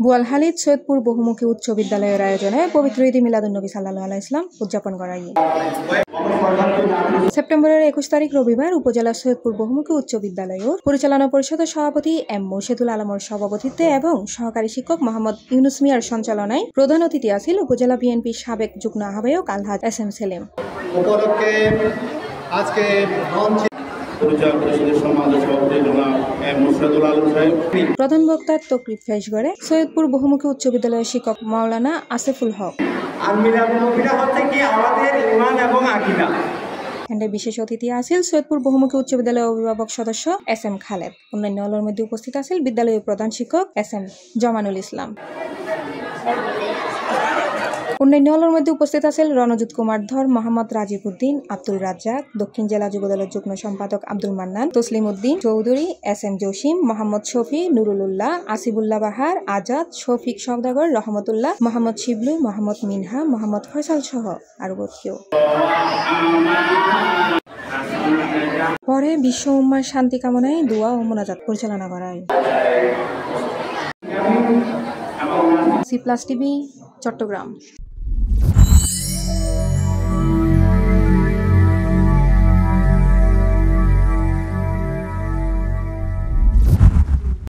বোয়ালখালীত সৈয়দপুর বহুমুখী উচ্চ বিদ্যালয়ের আয়োজনে পবিত্র ঈদ মিলাদুন্নবী সাল্লাল্লাহু আলাইহি ইসলাম উদযাপন করা হয়। সেপ্টেম্বরের 21 তারিখ রবিবার উপজেলা সৈয়দপুর বহুমুখী উচ্চ বিদ্যালয়ের পরিচালনা পরিষদের সভাপতি এম মুর্শেদুল আলমের সভাপতিত্বে এবং সহকারী শিক্ষক মোহাম্মদ ইউনুস মিয়ার সঞ্চালনায় প্রধান অতিথি আছেন উপজেলা বিএনপির সাবেক যুগ্ম আহ্বায়ক আলহাজ এস এম সেলিম। প্রধান বক্তা তকরিব পেশ করে সৈয়দপুর বহুমুখী উচ্চ বিদ্যালয়ের শিক্ষক মাওলানা আসিফুল হক। বিশেষ অতিথি আছেন সৈয়দপুর বহুমুখী উচ্চ বিদ্যালয়ের অভিভাবক সদস্য এস এম খালেদ। অন্যান্য দলের মধ্যে উপস্থিত আছেন বিদ্যালয়ের প্রধান শিক্ষক এস এম জামানুল ইসলাম। অন্যান্য দলের মধ্যে উপস্থিত আছেন রণজিৎ কুমার ধর, মোহাম্মদ রাজীব উদ্দিন, আব্দুল রাজ্জাক, দক্ষিণ জেলা যুবদলের যুগ্ম সম্পাদক আব্দুল মান্নান, তসলিম উদ্দিন চৌধুরী, এস এম জসিম, মোহাম্মদ শফি, নুরুল উল্লাহ, আসিবুল্লাহ বাহার, আজাদ, শফিক সওদাগর, রহমতুল্লাহ, মোহাম্মদ শিবলু, মোহাম্মদ মিনহা, মোহাম্মদ ফয়সাল সহ আরো কেউ। পরে বিশ্ব উম্মার শান্তি কামনায় দোয়া ও মোনাজাত পরিচালনা করা হয়। C plus TV, Chittagong.